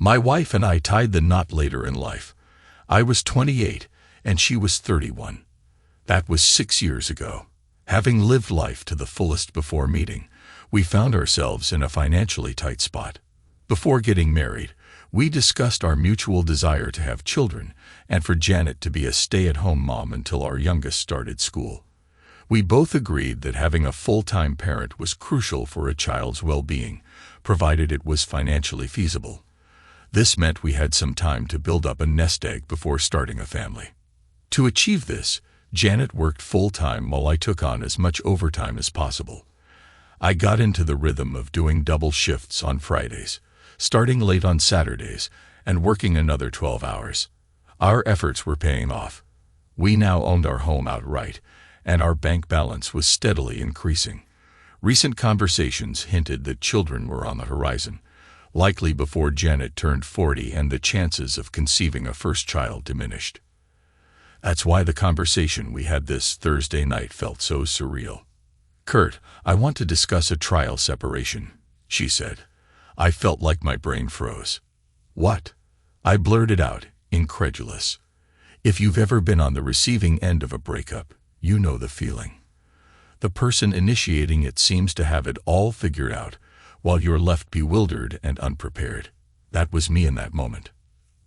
My wife and I tied the knot later in life. I was 28 and she was 31. That was 6 years ago. Having lived life to the fullest before meeting, we found ourselves in a financially tight spot. Before getting married, we discussed our mutual desire to have children and for Janet to be a stay-at-home mom until our youngest started school. We both agreed that having a full-time parent was crucial for a child's well-being, provided it was financially feasible. This meant we had some time to build up a nest egg before starting a family. To achieve this, Janet worked full-time while I took on as much overtime as possible. I got into the rhythm of doing double shifts on Fridays, starting late on Saturdays, and working another 12 hours. Our efforts were paying off. We now owned our home outright, and our bank balance was steadily increasing. Recent conversations hinted that children were on the horizon, likely before Janet turned 40 and the chances of conceiving a first child diminished. That's why the conversation we had this Thursday night felt so surreal. "Kurt, I want to discuss a trial separation," she said. I felt like my brain froze. "What?" I blurted out, incredulous. If you've ever been on the receiving end of a breakup, you know the feeling. The person initiating it seems to have it all figured out, while you're left bewildered and unprepared. That was me in that moment.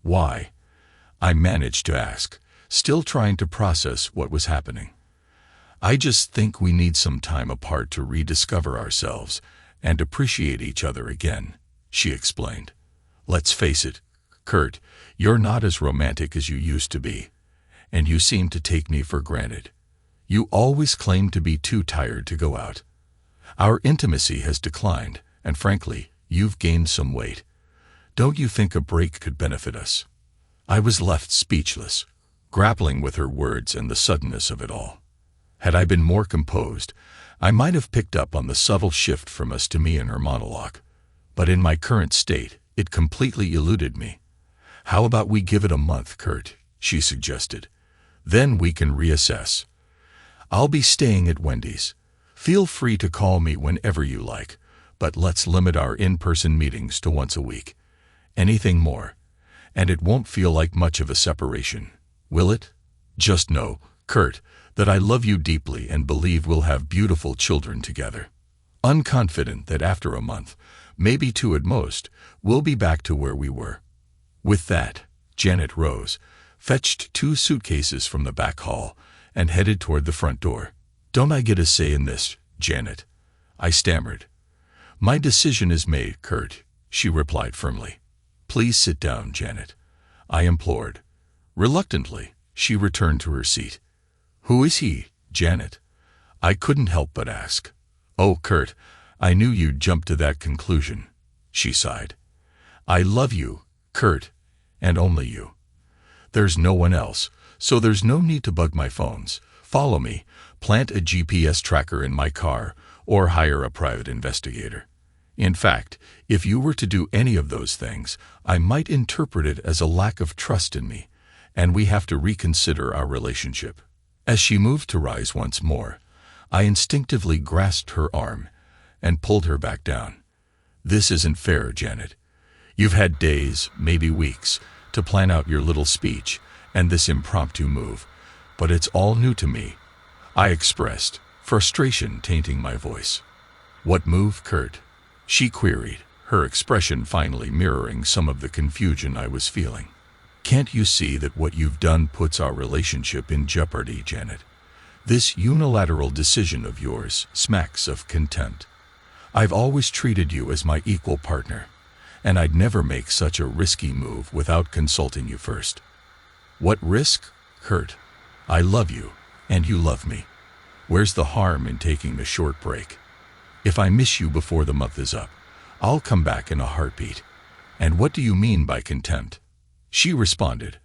"Why?" I managed to ask, still trying to process what was happening. "I just think we need some time apart to rediscover ourselves and appreciate each other again," she explained. "Let's face it, Kurt, you're not as romantic as you used to be, and you seem to take me for granted. You always claim to be too tired to go out. Our intimacy has declined, and frankly, you've gained some weight. Don't you think a break could benefit us?" I was left speechless, grappling with her words and the suddenness of it all. Had I been more composed, I might have picked up on the subtle shift from us to me in her monologue. But in my current state, it completely eluded me. "How about we give it a month, Kurt?" she suggested. "Then we can reassess. I'll be staying at Wendy's. Feel free to call me whenever you like, but let's limit our in-person meetings to once a week. Anything more, and it won't feel like much of a separation, will it? Just know, Kurt, that I love you deeply and believe we'll have beautiful children together." Unconfident that after a month, maybe two at most, we'll be back to where we were. With that, Janet rose, fetched 2 suitcases from the back hall, and headed toward the front door. "Don't I get a say in this, Janet?" I stammered. "My decision is made, Kurt," she replied firmly. "Please sit down, Janet," I implored. Reluctantly, she returned to her seat. "Who is he, Janet?" I couldn't help but ask. "Oh, Kurt, I knew you'd jump to that conclusion," she sighed. "I love you, Kurt, and only you. There's no one else, so there's no need to bug my phones, follow me, plant a GPS tracker in my car, or hire a private investigator. In fact, if you were to do any of those things, I might interpret it as a lack of trust in me, and we have to reconsider our relationship." As she moved to rise once more, I instinctively grasped her arm and pulled her back down. "This isn't fair, Janet. You've had days, maybe weeks, to plan out your little speech and this impromptu move, but it's all new to me," I expressed, frustration tainting my voice. "What move, Kurt?" she queried, her expression finally mirroring some of the confusion I was feeling. "Can't you see that what you've done puts our relationship in jeopardy, Janet? This unilateral decision of yours smacks of contempt. I've always treated you as my equal partner, and I'd never make such a risky move without consulting you first." "What risk, Kurt? I love you, and you love me. Where's the harm in taking a short break? If I miss you before the month is up, I'll come back in a heartbeat. And what do you mean by contempt?" She responded,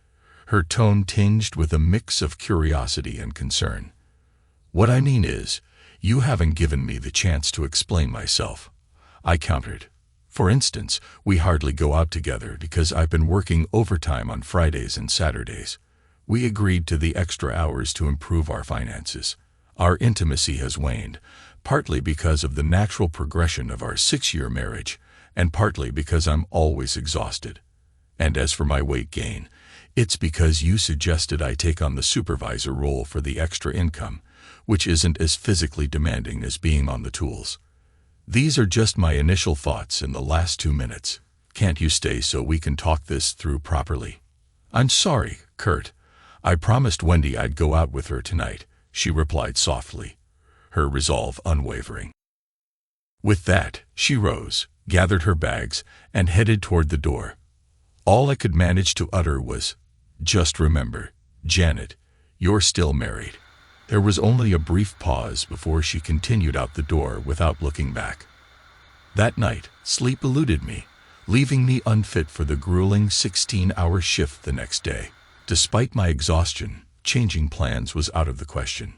her tone tinged with a mix of curiosity and concern. "What I mean is, you haven't given me the chance to explain myself," I countered. "For instance, we hardly go out together because I've been working overtime on Fridays and Saturdays. We agreed to the extra hours to improve our finances. Our intimacy has waned, partly because of the natural progression of our 6-year marriage, and partly because I'm always exhausted. And as for my weight gain, it's because you suggested I take on the supervisor role for the extra income, which isn't as physically demanding as being on the tools. These are just my initial thoughts in the last 2 minutes. Can't you stay so we can talk this through properly? I'm sorry, Kurt. I promised Wendy I'd go out with her tonight, she replied softly, her resolve unwavering. With that, she rose, gathered her bags, and headed toward the door. All I could manage to utter was, "Just remember, Janet, you're still married." There was only a brief pause before she continued out the door without looking back. That night, sleep eluded me, leaving me unfit for the grueling 16-hour shift the next day. Despite my exhaustion, changing plans was out of the question.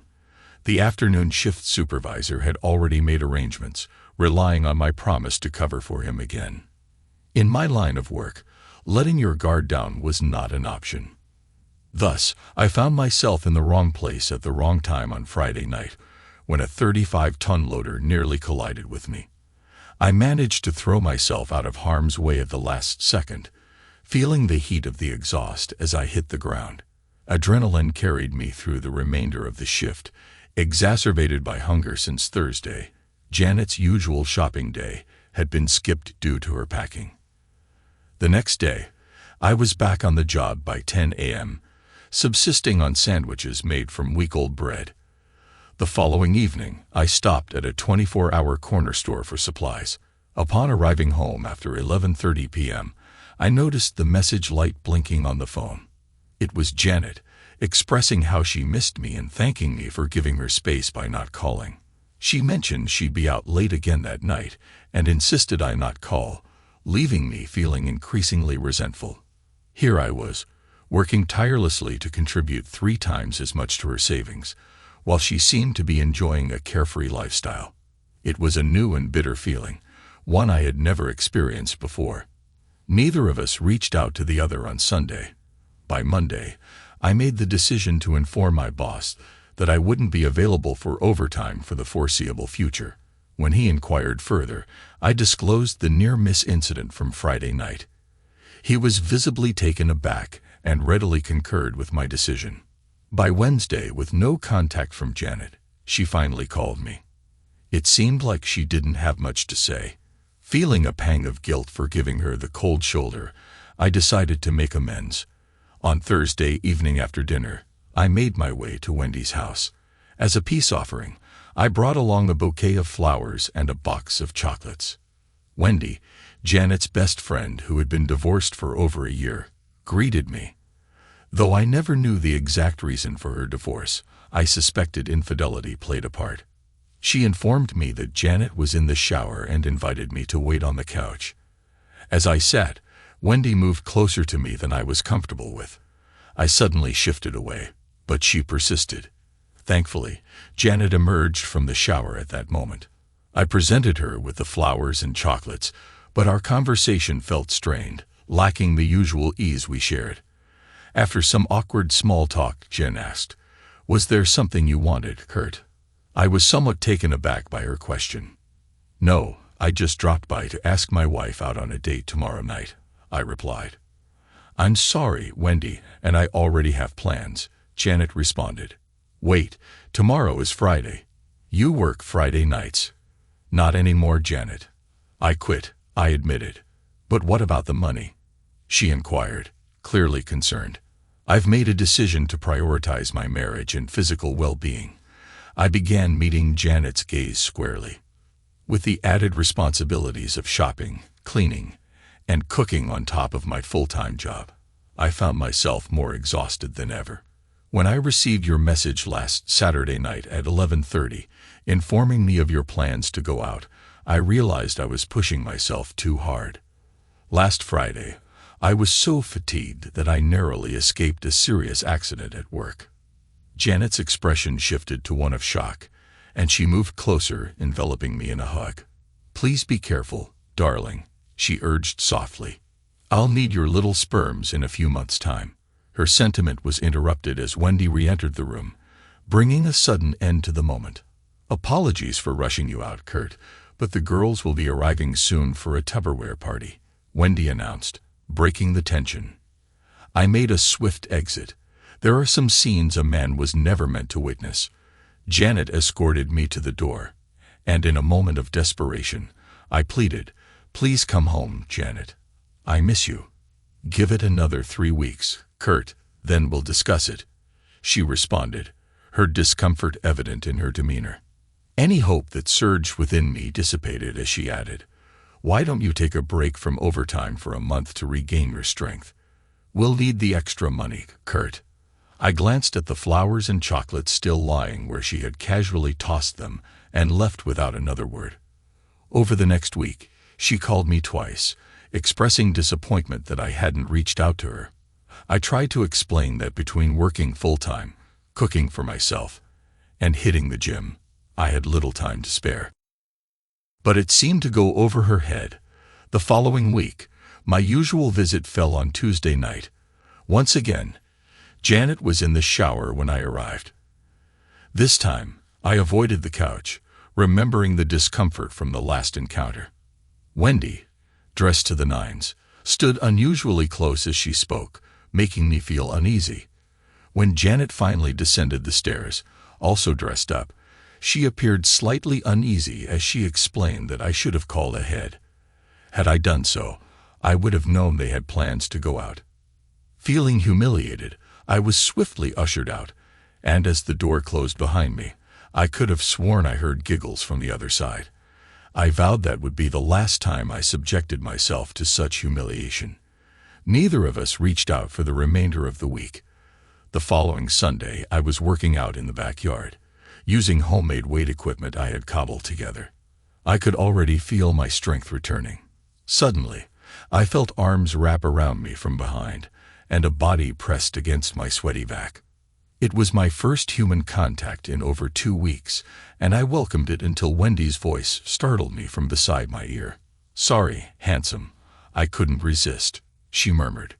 The afternoon shift supervisor had already made arrangements, relying on my promise to cover for him again. In my line of work, letting your guard down was not an option. Thus, I found myself in the wrong place at the wrong time on Friday night, when a 35-ton loader nearly collided with me. I managed to throw myself out of harm's way at the last second, feeling the heat of the exhaust as I hit the ground. Adrenaline carried me through the remainder of the shift, exacerbated by hunger since Thursday. Janet's usual shopping day had been skipped due to her packing. The next day, I was back on the job by 10 a.m., subsisting on sandwiches made from week-old bread. The following evening, I stopped at a 24-hour corner store for supplies. Upon arriving home after 11:30 p.m., I noticed the message light blinking on the phone. It was Janet, expressing how she missed me and thanking me for giving her space by not calling. She mentioned she'd be out late again that night and insisted I not call, leaving me feeling increasingly resentful. Here I was, working tirelessly to contribute 3 times as much to her savings, while she seemed to be enjoying a carefree lifestyle. It was a new and bitter feeling, one I had never experienced before. Neither of us reached out to the other on Sunday. By Monday, I made the decision to inform my boss that I wouldn't be available for overtime for the foreseeable future. When he inquired further, I disclosed the near-miss incident from Friday night. He was visibly taken aback and readily concurred with my decision. By Wednesday, with no contact from Janet, she finally called me. It seemed like she didn't have much to say. Feeling a pang of guilt for giving her the cold shoulder, I decided to make amends. On Thursday evening after dinner, I made my way to Wendy's house. As a peace offering, I brought along a bouquet of flowers and a box of chocolates. Wendy, Janet's best friend who had been divorced for over a year, greeted me. Though I never knew the exact reason for her divorce, I suspected infidelity played a part. She informed me that Janet was in the shower and invited me to wait on the couch. As I sat, Wendy moved closer to me than I was comfortable with. I suddenly shifted away, but she persisted. Thankfully, Janet emerged from the shower at that moment. I presented her with the flowers and chocolates, but our conversation felt strained, lacking the usual ease we shared. After some awkward small talk, Jen asked, "Was there something you wanted, Kurt?" I was somewhat taken aback by her question. "No, I just dropped by to ask my wife out on a date tomorrow night," I replied. "I'm sorry, Wendy, and I already have plans," Janet responded. "Wait, tomorrow is Friday. You work Friday nights." "Not anymore, Janet. I quit," I admitted. "But what about the money?" she inquired, clearly concerned. "I've made a decision to prioritize my marriage and physical well-being." I began meeting Janet's gaze squarely. With the added responsibilities of shopping, cleaning, and cooking on top of my full-time job, I found myself more exhausted than ever. When I received your message last Saturday night at 11:30, informing me of your plans to go out, I realized I was pushing myself too hard. Last Friday, I was so fatigued that I narrowly escaped a serious accident at work. Janet's expression shifted to one of shock, and she moved closer, enveloping me in a hug. "Please be careful, darling," she urged softly. "I'll need your little sperms in a few months' time." Her sentiment was interrupted as Wendy re-entered the room, bringing a sudden end to the moment. "Apologies for rushing you out, Kurt, but the girls will be arriving soon for a Tupperware party," Wendy announced, breaking the tension. I made a swift exit. There are some scenes a man was never meant to witness. Janet escorted me to the door, and in a moment of desperation, I pleaded, "Please come home, Janet. I miss you." "Give it another 3 weeks, Kurt, then we'll discuss it," she responded, her discomfort evident in her demeanor. Any hope that surged within me dissipated as she added, "Why don't you take a break from overtime for a month to regain your strength? We'll need the extra money, Kurt." I glanced at the flowers and chocolates still lying where she had casually tossed them and left without another word. Over the next week, she called me twice, expressing disappointment that I hadn't reached out to her. I tried to explain that between working full-time, cooking for myself, and hitting the gym, I had little time to spare. But it seemed to go over her head. The following week, my usual visit fell on Tuesday night. Once again, Janet was in the shower when I arrived. This time, I avoided the couch, remembering the discomfort from the last encounter. Wendy, dressed to the nines, stood unusually close as she spoke, making me feel uneasy. When Janet finally descended the stairs, also dressed up, she appeared slightly uneasy as she explained that I should have called ahead. Had I done so, I would have known they had plans to go out. Feeling humiliated, I was swiftly ushered out, and as the door closed behind me, I could have sworn I heard giggles from the other side. I vowed that would be the last time I subjected myself to such humiliation. Neither of us reached out for the remainder of the week. The following Sunday, I was working out in the backyard, using homemade weight equipment I had cobbled together. I could already feel my strength returning. Suddenly, I felt arms wrap around me from behind, and a body pressed against my sweaty back. It was my first human contact in over 2 weeks, and I welcomed it until Wendy's voice startled me from beside my ear. "Sorry, handsome. I couldn't resist," she murmured.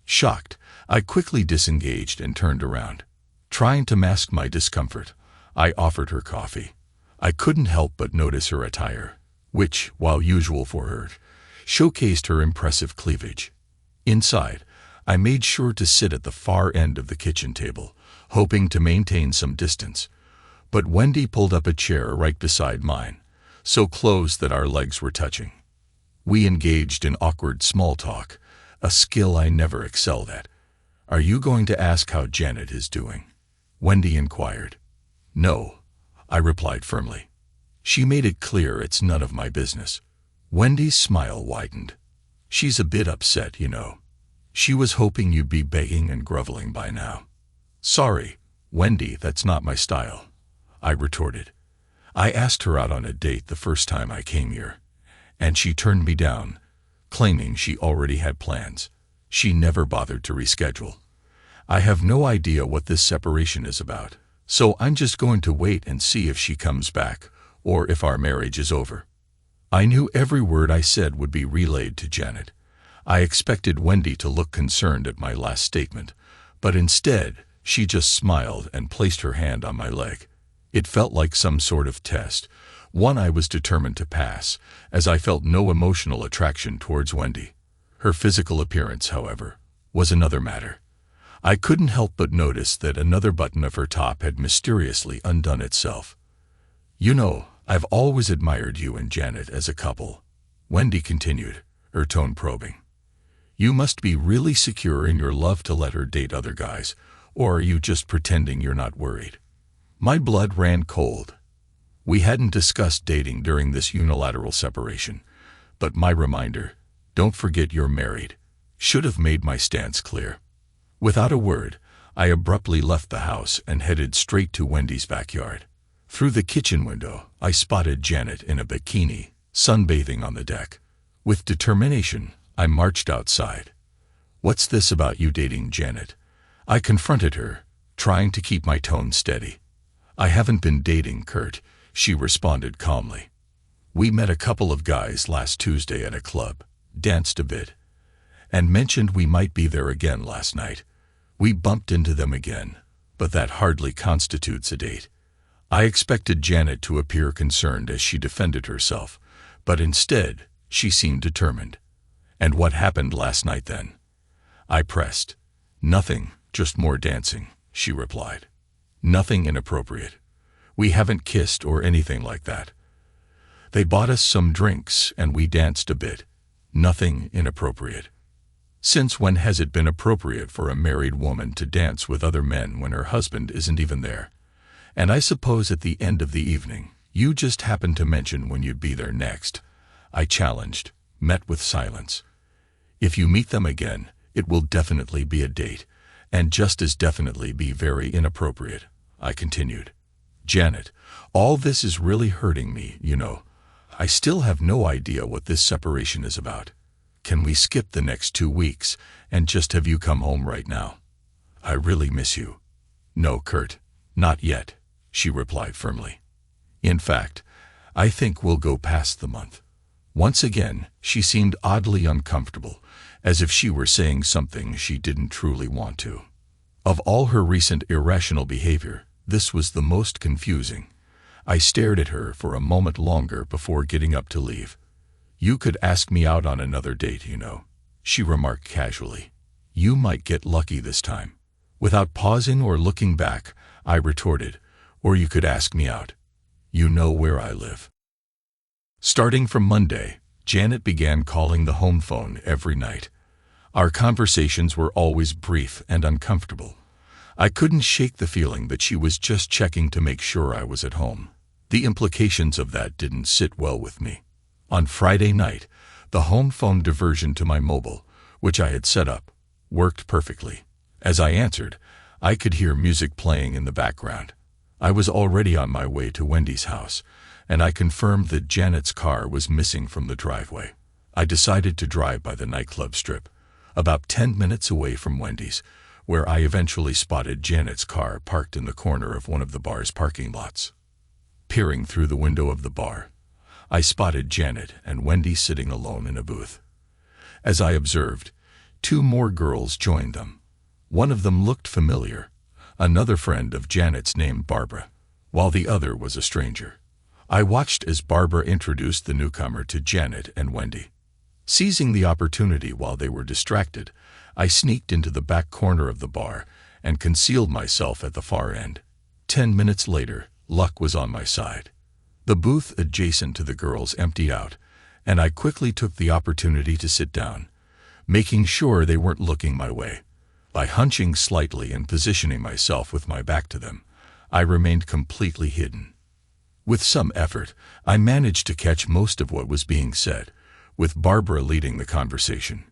Shocked, I quickly disengaged and turned around. Trying to mask my discomfort, I offered her coffee. I couldn't help but notice her attire, which, while usual for her, showcased her impressive cleavage. Inside, I made sure to sit at the far end of the kitchen table, hoping to maintain some distance. But Wendy pulled up a chair right beside mine, so close that our legs were touching. We engaged in awkward small talk, a skill I never excelled at. "Are you going to ask how Janet is doing?" Wendy inquired. "No," I replied firmly. She made it clear it's none of my business. Wendy's smile widened. "She's a bit upset, you know. She was hoping you'd be begging and groveling by now." "Sorry, Wendy, that's not my style," I retorted. I asked her out on a date the first time I came here, and she turned me down, claiming she already had plans. She never bothered to reschedule. I have no idea what this separation is about, so I'm just going to wait and see if she comes back, or if our marriage is over. I knew every word I said would be relayed to Janet. I expected Wendy to look concerned at my last statement, but instead, she just smiled and placed her hand on my leg. It felt like some sort of test, one I was determined to pass, as I felt no emotional attraction towards Wendy. Her physical appearance, however, was another matter. I couldn't help but notice that another button of her top had mysteriously undone itself. "You know, I've always admired you and Janet as a couple," Wendy continued, her tone probing. "You must be really secure in your love to let her date other guys, or are you just pretending you're not worried?" My blood ran cold. We hadn't discussed dating during this unilateral separation, but my reminder, "Don't forget you're married," should have made my stance clear. Without a word, I abruptly left the house and headed straight to Wendy's backyard. Through the kitchen window, I spotted Janet in a bikini, sunbathing on the deck. With determination, I marched outside. "What's this about you dating Janet?" I confronted her, trying to keep my tone steady. "I haven't been dating, Kurt," she responded calmly. "We met a couple of guys last Tuesday at a club, danced a bit, and mentioned we might be there again last night. We bumped into them again, but that hardly constitutes a date." I expected Janet to appear concerned as she defended herself, but instead, she seemed determined. "And what happened last night then?" I pressed. "Nothing, just more dancing," she replied. "Nothing inappropriate. We haven't kissed or anything like that. They bought us some drinks and we danced a bit. Nothing inappropriate." Since when has it been appropriate for a married woman to dance with other men when her husband isn't even there? And I suppose at the end of the evening, you just happened to mention when you'd be there next. I challenged, met with silence. "If you meet them again, it will definitely be a date, and just as definitely be very inappropriate," I continued. "Janet, all this is really hurting me, you know. I still have no idea what this separation is about. Can we skip the next 2 weeks and just have you come home right now? I really miss you." "No, Kurt, not yet," she replied firmly. "In fact, I think we'll go past the month." Once again, she seemed oddly uncomfortable, as if she were saying something she didn't truly want to. Of all her recent irrational behavior, this was the most confusing. I stared at her for a moment longer before getting up to leave. "You could ask me out on another date, you know," she remarked casually. "You might get lucky this time." Without pausing or looking back, I retorted, "Or you could ask me out. You know where I live." Starting from Monday, Janet began calling the home phone every night. Our conversations were always brief and uncomfortable. I couldn't shake the feeling that she was just checking to make sure I was at home. The implications of that didn't sit well with me. On Friday night, the home phone diversion to my mobile, which I had set up, worked perfectly. As I answered, I could hear music playing in the background. I was already on my way to Wendy's house, and I confirmed that Janet's car was missing from the driveway. I decided to drive by the nightclub strip, about 10 minutes away from Wendy's, where I eventually spotted Janet's car parked in the corner of one of the bar's parking lots. Peering through the window of the bar, I spotted Janet and Wendy sitting alone in a booth. As I observed, 2 more girls joined them. One of them looked familiar, another friend of Janet's named Barbara, while the other was a stranger. I watched as Barbara introduced the newcomer to Janet and Wendy. Seizing the opportunity while they were distracted, I sneaked into the back corner of the bar and concealed myself at the far end. 10 minutes later, luck was on my side. The booth adjacent to the girls emptied out, and I quickly took the opportunity to sit down, making sure they weren't looking my way. By hunching slightly and positioning myself with my back to them, I remained completely hidden. With some effort, I managed to catch most of what was being said, with Barbara leading the conversation.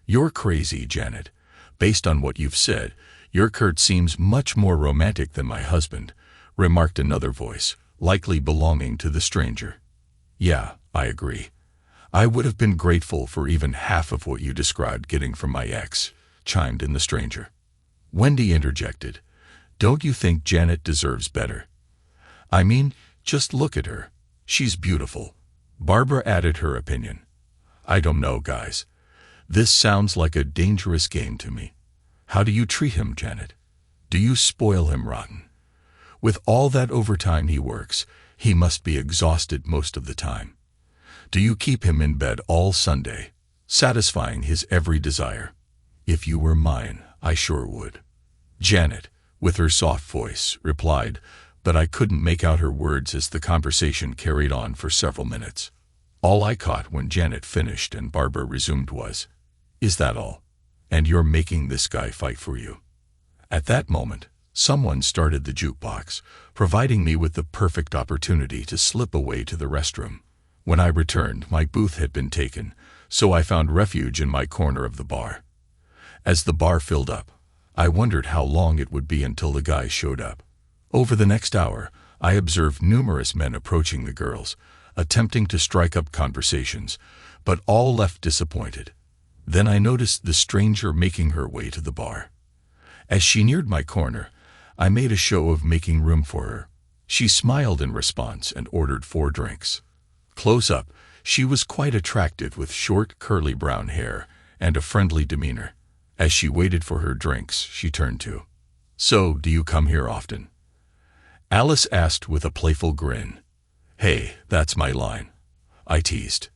"You're crazy, Janet. Based on what you've said, your Kurt seems much more romantic than my husband," remarked another voice, likely belonging to the stranger. "Yeah, I agree. I would have been grateful for even half of what you described getting from my ex," chimed in the stranger. Wendy interjected, "Don't you think Janet deserves better? I mean, just look at her. She's beautiful." Barbara added her opinion. "I don't know, guys. This sounds like a dangerous game to me. How do you treat him, Janet? Do you spoil him rotten? With all that overtime he works, he must be exhausted most of the time. Do you keep him in bed all Sunday, satisfying his every desire? If you were mine, I sure would." Janet, with her soft voice, replied, but I couldn't make out her words as the conversation carried on for several minutes. All I caught when Janet finished and Barbara resumed was, "Is that all? And you're making this guy fight for you?" At that moment, someone started the jukebox, providing me with the perfect opportunity to slip away to the restroom. When I returned, my booth had been taken, so I found refuge in my corner of the bar. As the bar filled up, I wondered how long it would be until the guys showed up. Over the next hour, I observed numerous men approaching the girls, attempting to strike up conversations, but all left disappointed. Then I noticed the stranger making her way to the bar. As she neared my corner, I made a show of making room for her. She smiled in response and ordered 4 drinks. Close up, she was quite attractive with short, curly brown hair and a friendly demeanor. As she waited for her drinks, she turned to, "So, do you come here often?" Alice asked with a playful grin. "Hey, that's my line," I teased.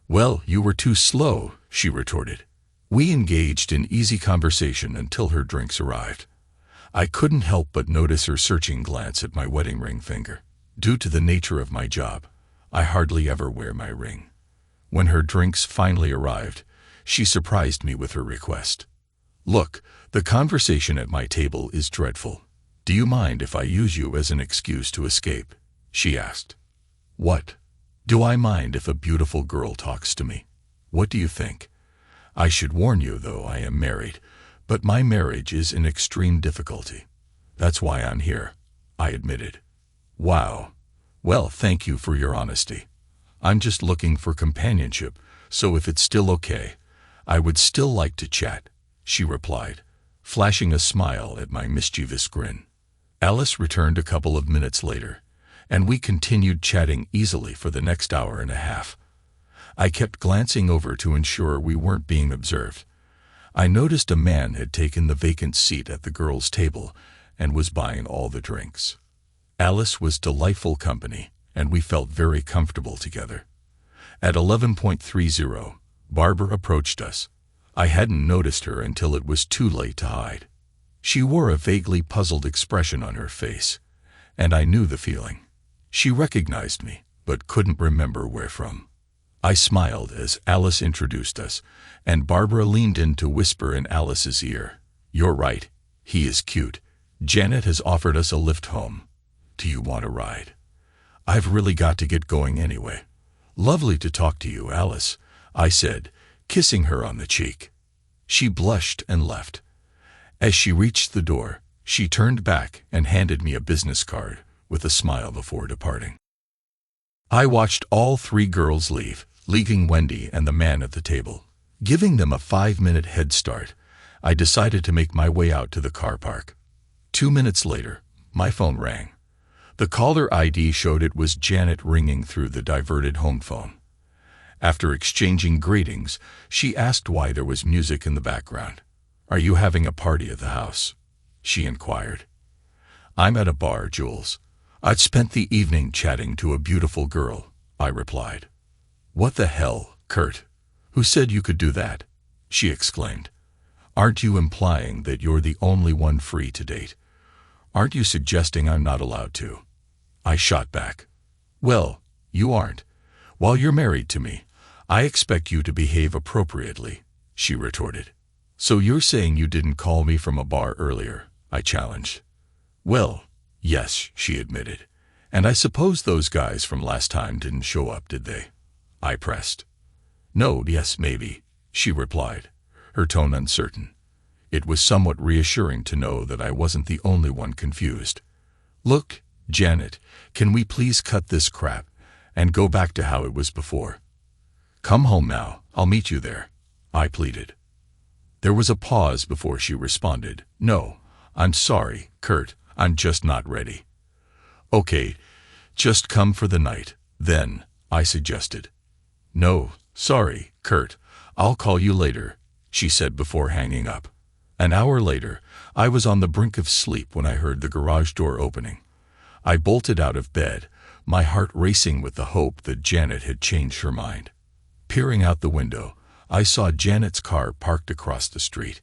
"Well, you were too slow," she retorted. We engaged in easy conversation until her drinks arrived. I couldn't help but notice her searching glance at my wedding ring finger. Due to the nature of my job, I hardly ever wear my ring. When her drinks finally arrived, she surprised me with her request. Look, the conversation at my table is dreadful. Do you mind if I use you as an excuse to escape? She asked. What? Do I mind if a beautiful girl talks to me? What do you think? I should warn you, though, I am married, but my marriage is in extreme difficulty. That's why I'm here, I admitted. Wow. Well, thank you for your honesty. I'm just looking for companionship, so if it's still okay, I would still like to chat, she replied, flashing a smile at my mischievous grin. Alice returned a couple of minutes later, and we continued chatting easily for the next hour and a half. I kept glancing over to ensure we weren't being observed. I noticed a man had taken the vacant seat at the girls' table and was buying all the drinks. Alice was delightful company, and we felt very comfortable together. At 11:30, Barbara approached us. I hadn't noticed her until it was too late to hide. She wore a vaguely puzzled expression on her face, and I knew the feeling. She recognized me, but couldn't remember where from. I smiled as Alice introduced us, and Barbara leaned in to whisper in Alice's ear, "You're right, he is cute. Janet has offered us a lift home. Do you want a ride? I've really got to get going anyway." "Lovely to talk to you, Alice," I said, kissing her on the cheek. She blushed and left. As she reached the door, she turned back and handed me a business card with a smile before departing. I watched all three girls leave, leaving Wendy and the man at the table. Giving them a 5-minute head start, I decided to make my way out to the car park. 2 minutes later, my phone rang. The caller ID showed it was Janet ringing through the diverted home phone. After exchanging greetings, she asked why there was music in the background. "Are you having a party at the house?" she inquired. "I'm at a bar, Jules. I'd spent the evening chatting to a beautiful girl," I replied. "What the hell, Kurt? Who said you could do that?" she exclaimed. "Aren't you implying that you're the only one free to date? Aren't you suggesting I'm not allowed to?" I shot back. "Well, you aren't. While you're married to me, I expect you to behave appropriately," she retorted. "So you're saying you didn't call me from a bar earlier?" I challenged. "Well, yes," she admitted. "And I suppose those guys from last time didn't show up, did they?" I pressed. "No, yes, maybe," she replied, her tone uncertain. It was somewhat reassuring to know that I wasn't the only one confused. "Look, Janet, can we please cut this crap and go back to how it was before? Come home now, I'll meet you there," I pleaded. There was a pause before she responded. "No, I'm sorry, Kurt, I'm just not ready." "Okay, just come for the night, then," I suggested. "No, sorry, Kurt, I'll call you later," she said before hanging up. An hour later, I was on the brink of sleep when I heard the garage door opening. I bolted out of bed, my heart racing with the hope that Janet had changed her mind. Peering out the window, I saw Janet's car parked across the street.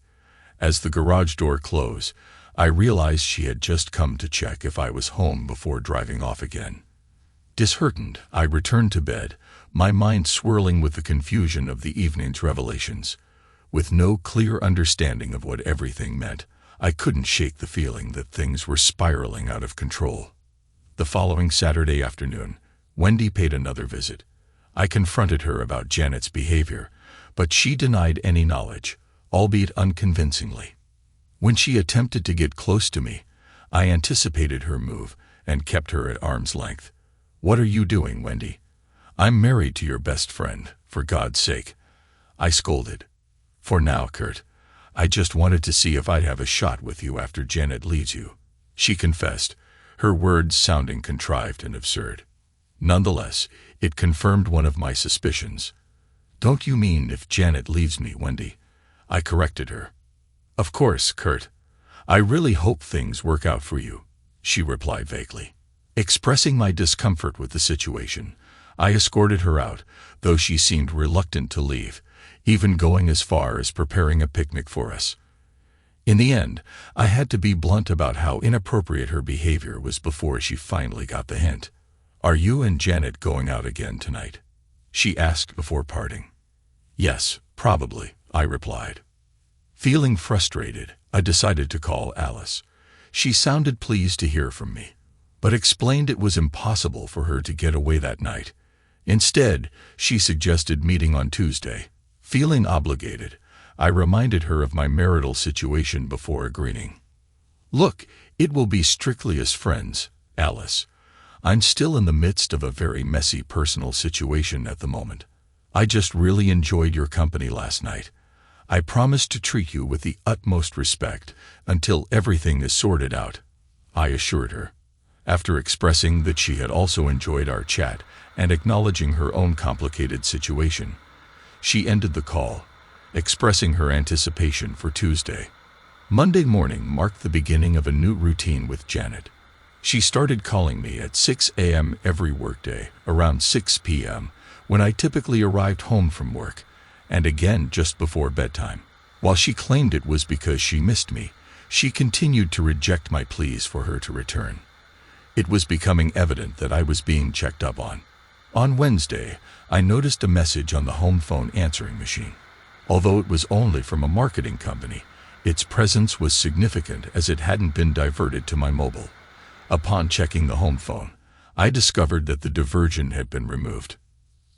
As the garage door closed, I realized she had just come to check if I was home before driving off again. Disheartened, I returned to bed, my mind swirling with the confusion of the evening's revelations. With no clear understanding of what everything meant, I couldn't shake the feeling that things were spiraling out of control. The following Saturday afternoon, Wendy paid another visit. I confronted her about Janet's behavior, but she denied any knowledge, albeit unconvincingly. When she attempted to get close to me, I anticipated her move and kept her at arm's length. "What are you doing, Wendy? I'm married to your best friend, for God's sake," I scolded. "For now, Kurt, I just wanted to see if I'd have a shot with you after Janet leaves you," she confessed, her words sounding contrived and absurd. Nonetheless, it confirmed one of my suspicions. "Don't you mean if Janet leaves me, Wendy?" I corrected her. "Of course, Kurt. I really hope things work out for you," she replied vaguely. Expressing my discomfort with the situation, I escorted her out, though she seemed reluctant to leave, even going as far as preparing a picnic for us. In the end, I had to be blunt about how inappropriate her behavior was before she finally got the hint. "Are you and Janet going out again tonight?" she asked before parting. "Yes, probably," I replied. Feeling frustrated, I decided to call Alice. She sounded pleased to hear from me, but explained it was impossible for her to get away that night. Instead, she suggested meeting on Tuesday. Feeling obligated, I reminded her of my marital situation before agreeing. "Look, it will be strictly as friends, Alice. I'm still in the midst of a very messy personal situation at the moment. I just really enjoyed your company last night. I promise to treat you with the utmost respect until everything is sorted out," I assured her. After expressing that she had also enjoyed our chat and acknowledging her own complicated situation, she ended the call, expressing her anticipation for Tuesday. Monday morning marked the beginning of a new routine with Janet. She started calling me at 6 a.m. every workday, around 6 p.m., when I typically arrived home from work, and again just before bedtime. While she claimed it was because she missed me, she continued to reject my pleas for her to return. It was becoming evident that I was being checked up on. On Wednesday, I noticed a message on the home phone answering machine. Although it was only from a marketing company, its presence was significant as it hadn't been diverted to my mobile. Upon checking the home phone, I discovered that the diversion had been removed.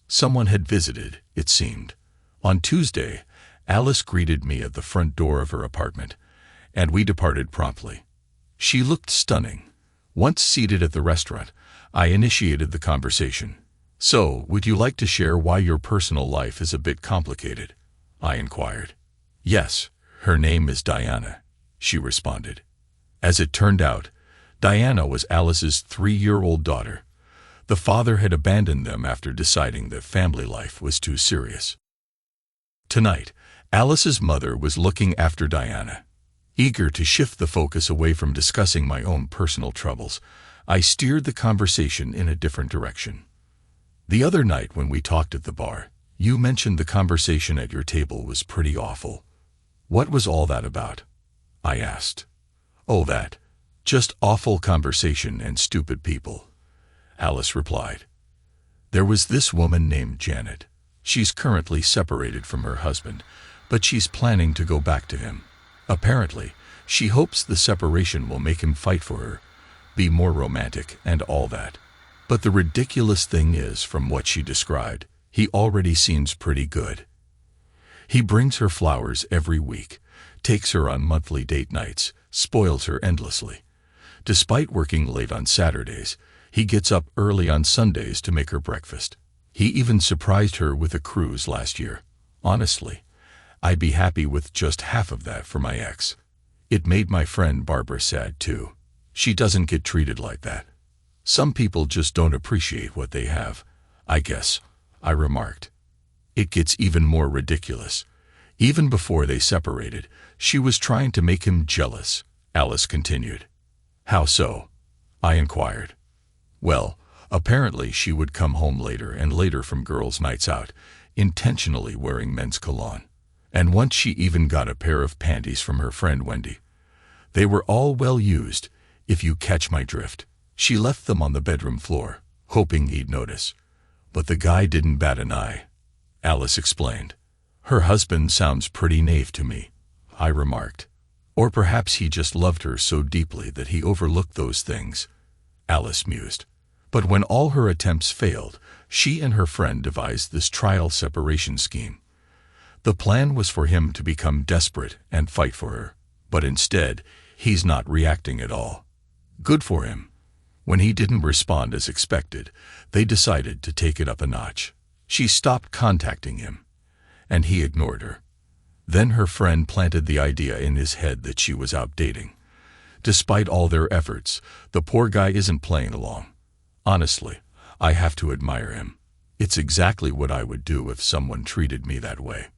Someone had visited, it seemed. On Tuesday, Alice greeted me at the front door of her apartment, and we departed promptly. She looked stunning. Once seated at the restaurant, I initiated the conversation. "So, would you like to share why your personal life is a bit complicated?" I inquired. "Yes, her name is Diana," she responded. As it turned out, Diana was Alice's 3-year-old daughter. The father had abandoned them after deciding that family life was too serious. Tonight, Alice's mother was looking after Diana. Eager to shift the focus away from discussing my own personal troubles, I steered the conversation in a different direction. "The other night when we talked at the bar, you mentioned the conversation at your table was pretty awful. What was all that about?" I asked. "Oh, that. Just awful conversation and stupid people," Alice replied. "There was this woman named Janet. She's currently separated from her husband, but she's planning to go back to him. Apparently, she hopes the separation will make him fight for her, be more romantic, and all that. But the ridiculous thing is, from what she described, he already seems pretty good. He brings her flowers every week, takes her on monthly date nights, spoils her endlessly. Despite working late on Saturdays, he gets up early on Sundays to make her breakfast. He even surprised her with a cruise last year. Honestly, I'd be happy with just half of that for my ex. It made my friend Barbara sad too. She doesn't get treated like that. Some people just don't appreciate what they have, I guess," I remarked. "It gets even more ridiculous. Even before they separated, she was trying to make him jealous," Alice continued. "How so?" I inquired. "Well, apparently she would come home later and later from girls' nights out, intentionally wearing men's cologne. And once she even got a pair of panties from her friend Wendy. They were all well used, if you catch my drift. She left them on the bedroom floor, hoping he'd notice. But the guy didn't bat an eye," Alice explained. "Her husband sounds pretty naive to me," I remarked. "Or perhaps he just loved her so deeply that he overlooked those things," Alice mused. But when all her attempts failed, she and her friend devised this trial separation scheme. The plan was for him to become desperate and fight for her, but instead, he's not reacting at all. Good for him. When he didn't respond as expected, they decided to take it up a notch. She stopped contacting him, and he ignored her. Then her friend planted the idea in his head that she was out dating. Despite all their efforts, the poor guy isn't playing along. Honestly, I have to admire him. It's exactly what I would do if someone treated me that way."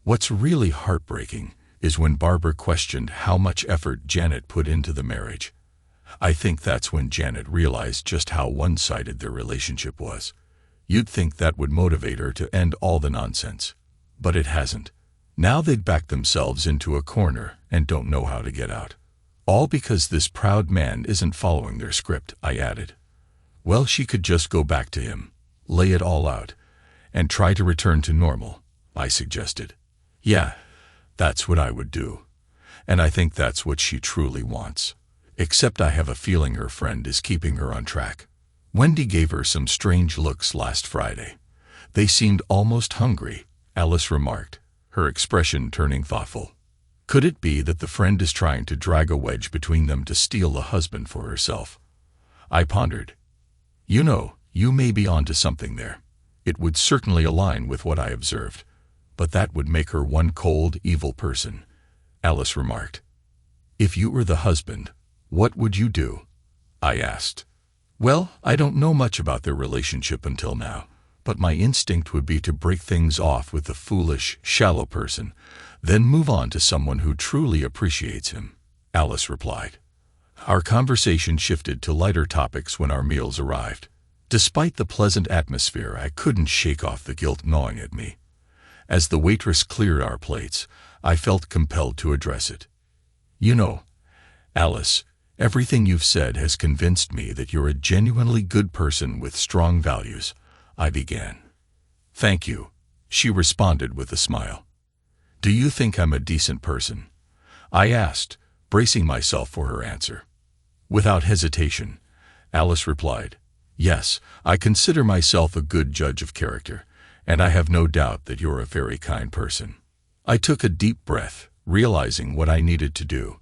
What's really heartbreaking is when Barbara questioned how much effort Janet put into the marriage. I think that's when Janet realized just how one-sided their relationship was. You'd think that would motivate her to end all the nonsense. but it hasn't. Now they'd backed themselves into a corner and don't know how to get out. All because this proud man isn't following their script, I added. Well, she could just go back to him, lay it all out, and try to return to normal, I suggested. Yeah, that's what I would do. And I think that's what she truly wants. Except I have a feeling her friend is keeping her on track. Wendy gave her some strange looks last Friday. They seemed almost hungry, Alice remarked, her expression turning thoughtful. Could it be that the friend is trying to drag a wedge between them to steal the husband for herself? I pondered. You know, you may be onto something there. It would certainly align with what I observed. But that would make her one cold, evil person, Alice remarked. If you were the husband, what would you do? I asked. Well, I don't know much about their relationship until now, but my instinct would be to break things off with the foolish, shallow person, then move on to someone who truly appreciates him, Alice replied. Our conversation shifted to lighter topics when our meals arrived. Despite the pleasant atmosphere, I couldn't shake off the guilt gnawing at me. As the waitress cleared our plates, I felt compelled to address it. You know, Alice, everything you've said has convinced me that you're a genuinely good person with strong values, I began. Thank you, she responded with a smile. Do you think I'm a decent person? I asked, bracing myself for her answer. Without hesitation, Alice replied, Yes, I consider myself a good judge of character, and I have no doubt that you're a very kind person. I took a deep breath, realizing what I needed to do.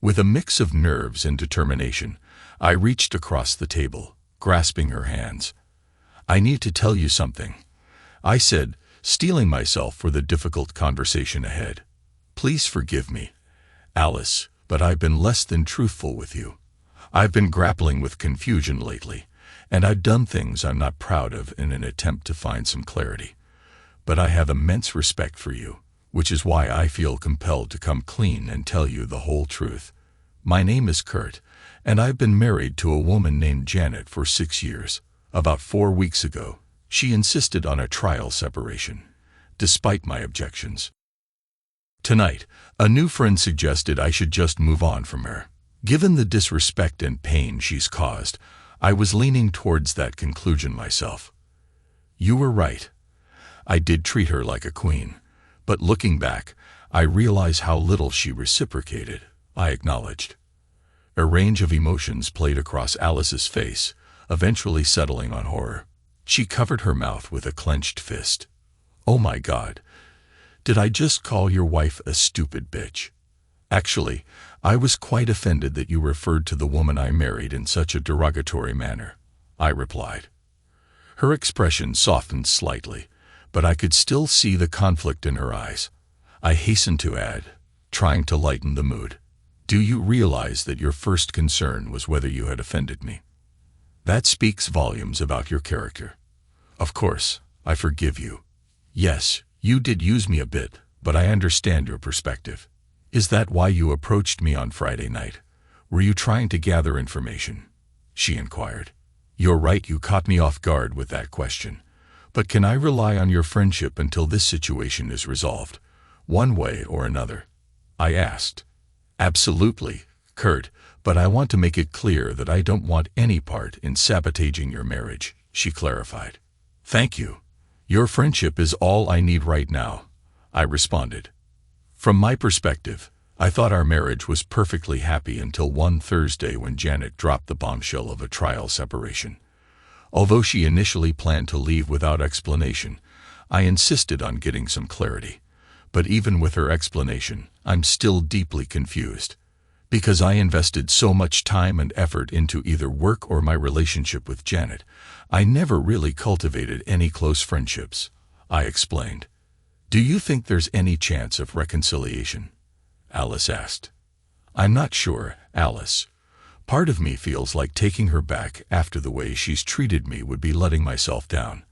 With a mix of nerves and determination, I reached across the table, grasping her hands. I need to tell you something, I said, steeling myself for the difficult conversation ahead. Please forgive me, Alice, but I've been less than truthful with you. I've been grappling with confusion lately, and I've done things I'm not proud of in an attempt to find some clarity. But I have immense respect for you, which is why I feel compelled to come clean and tell you the whole truth. My name is Kurt, and I've been married to a woman named Janet for 6 years. About 4 weeks ago, she insisted on a trial separation, despite my objections. Tonight, a new friend suggested I should just move on from her. Given the disrespect and pain she's caused, I was leaning towards that conclusion myself. You were right. I did treat her like a queen, but looking back, I realize how little she reciprocated, I acknowledged. A range of emotions played across Alice's face, eventually settling on horror. She covered her mouth with a clenched fist. Oh my God, did I just call your wife a stupid bitch? Actually, I was quite offended that you referred to the woman I married in such a derogatory manner, I replied. Her expression softened slightly, but I could still see the conflict in her eyes. I hastened to add, trying to lighten the mood. Do you realize that your first concern was whether you had offended me? That speaks volumes about your character. Of course, I forgive you. Yes, you did use me a bit, but I understand your perspective. Is that why you approached me on Friday night? Were you trying to gather information? She inquired. You're right, you caught me off guard with that question. But can I rely on your friendship until this situation is resolved, one way or another? I asked. Absolutely, Kurt, but I want to make it clear that I don't want any part in sabotaging your marriage, she clarified. Thank you. Your friendship is all I need right now, I responded. From my perspective, I thought our marriage was perfectly happy until one Thursday when Janet dropped the bombshell of a trial separation. Although she initially planned to leave without explanation, I insisted on getting some clarity. But even with her explanation, I'm still deeply confused. Because I invested so much time and effort into either work or my relationship with Janet, I never really cultivated any close friendships, I explained. Do you think there's any chance of reconciliation? Alice asked. I'm not sure, Alice. Part of me feels like taking her back after the way she's treated me would be letting myself down.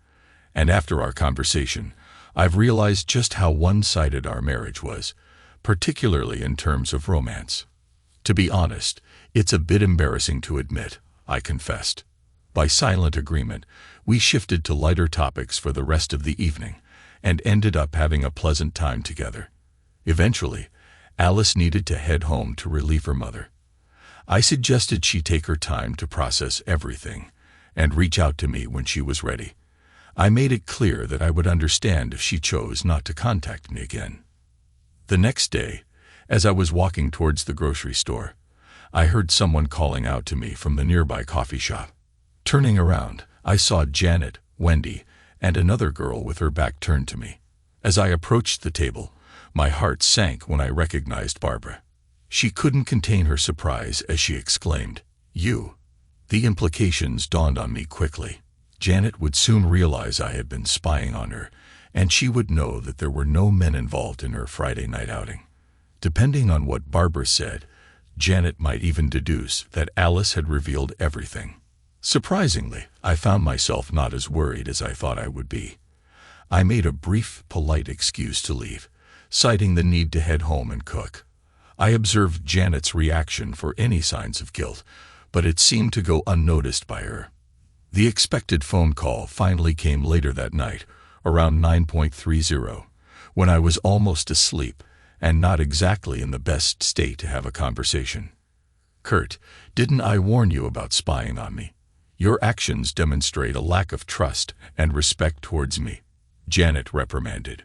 And after our conversation, I've realized just how one-sided our marriage was, particularly in terms of romance. To be honest, it's a bit embarrassing to admit, I confessed. By silent agreement, we shifted to lighter topics for the rest of the evening, and ended up having a pleasant time together. Eventually, Alice needed to head home to relieve her mother. I suggested she take her time to process everything and reach out to me when she was ready. I made it clear that I would understand if she chose not to contact me again. The next day, as I was walking towards the grocery store, I heard someone calling out to me from the nearby coffee shop. Turning around, I saw Janet, Wendy, and another girl with her back turned to me. As I approached the table, my heart sank when I recognized Barbara. She couldn't contain her surprise as she exclaimed, "You!" The implications dawned on me quickly. Janet would soon realize I had been spying on her, and she would know that there were no men involved in her Friday night outing. Depending on what Barbara said, Janet might even deduce that Alice had revealed everything. Surprisingly, I found myself not as worried as I thought I would be. I made a brief, polite excuse to leave, citing the need to head home and cook. I observed Janet's reaction for any signs of guilt, but it seemed to go unnoticed by her. The expected phone call finally came later that night, around 9:30, when I was almost asleep and not exactly in the best state to have a conversation. "Kurt, didn't I warn you about spying on me? Your actions demonstrate a lack of trust and respect towards me," Janet reprimanded.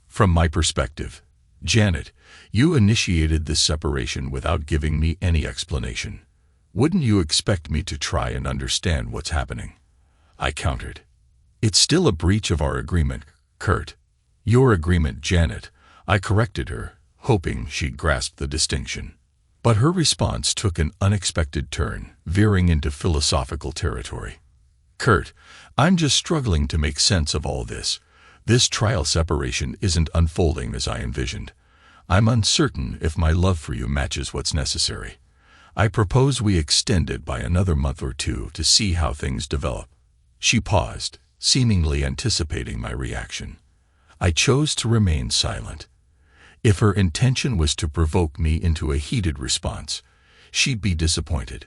"From my perspective, Janet, you initiated this separation without giving me any explanation. Wouldn't you expect me to try and understand what's happening?" I countered. "It's still a breach of our agreement, Kurt." "Your agreement, Janet," I corrected her, hoping she'd grasp the distinction. But her response took an unexpected turn, veering into philosophical territory. "Kurt, I'm just struggling to make sense of all this. This trial separation isn't unfolding as I envisioned. I'm uncertain if my love for you matches what's necessary. I propose we extend it by another month or two to see how things develop." She paused, seemingly anticipating my reaction. I chose to remain silent. If her intention was to provoke me into a heated response, she'd be disappointed.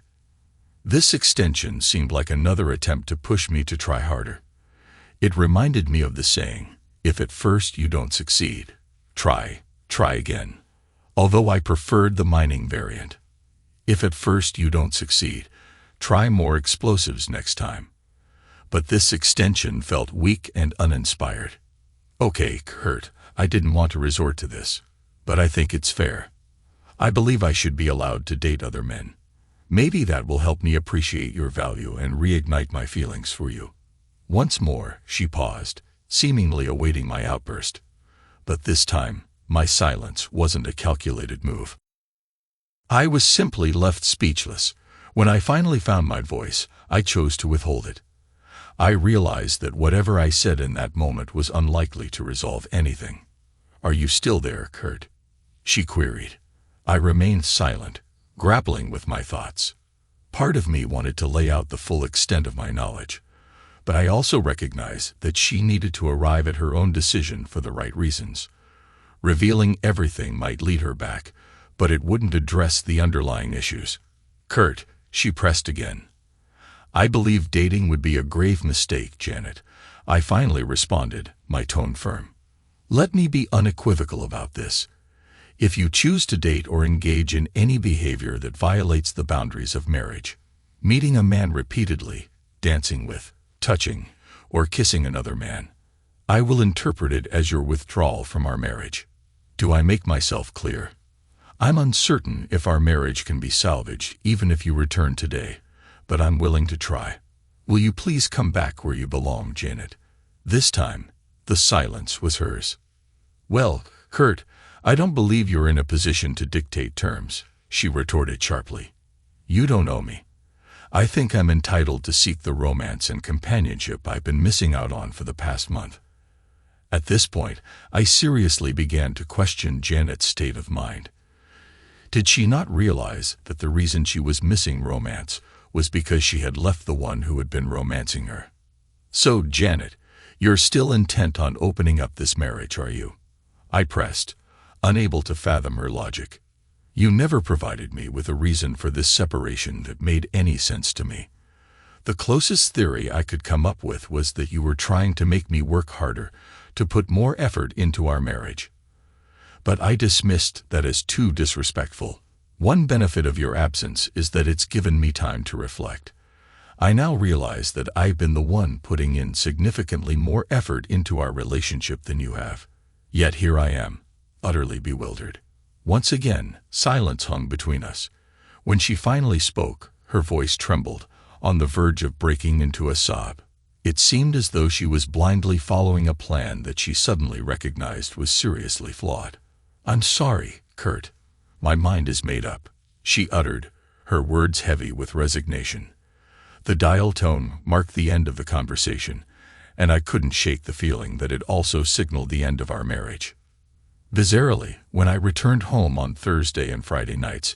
This extension seemed like another attempt to push me to try harder. It reminded me of the saying, "If at first you don't succeed, try again." Although I preferred the mining variant. "If at first you don't succeed, try more explosives next time." But this extension felt weak and uninspired. "Okay, Kurt, I didn't want to resort to this, but I think it's fair. I believe I should be allowed to date other men. Maybe that will help me appreciate your value and reignite my feelings for you." Once more, she paused, seemingly awaiting my outburst. But this time, my silence wasn't a calculated move. I was simply left speechless. When I finally found my voice, I chose to withhold it. I realized that whatever I said in that moment was unlikely to resolve anything. "Are you still there, Kurt?" she queried. I remained silent, grappling with my thoughts. Part of me wanted to lay out the full extent of my knowledge, but I also recognized that she needed to arrive at her own decision for the right reasons. Revealing everything might lead her back, but it wouldn't address the underlying issues. "Kurt," she pressed again. "I believe dating would be a grave mistake, Janet," I finally responded, my tone firm. "Let me be unequivocal about this. If you choose to date or engage in any behavior that violates the boundaries of marriage, meeting a man repeatedly, dancing with, touching, or kissing another man, I will interpret it as your withdrawal from our marriage. Do I make myself clear? I'm uncertain if our marriage can be salvaged even if you return today, but I'm willing to try. Will you please come back where you belong, Janet?" This time, the silence was hers. "Well, Kurt, I don't believe you're in a position to dictate terms," she retorted sharply. "You don't owe me. I think I'm entitled to seek the romance and companionship I've been missing out on for the past month." At this point, I seriously began to question Janet's state of mind. Did she not realize that the reason she was missing romance was because she had left the one who had been romancing her? "So, Janet, you're still intent on opening up this marriage, are you?" I pressed, unable to fathom her logic. "You never provided me with a reason for this separation that made any sense to me. The closest theory I could come up with was that you were trying to make me work harder to put more effort into our marriage. But I dismissed that as too disrespectful. One benefit of your absence is that it's given me time to reflect. I now realize that I've been the one putting in significantly more effort into our relationship than you have. Yet here I am, utterly bewildered. Once again, silence hung between us. When she finally spoke, her voice trembled, on the verge of breaking into a sob. It seemed as though she was blindly following a plan that she suddenly recognized was seriously flawed. "I'm sorry, Kurt. My mind is made up," she uttered, her words heavy with resignation. The dial tone marked the end of the conversation, and I couldn't shake the feeling that it also signaled the end of our marriage. Bizarrely, when I returned home on Thursday and Friday nights,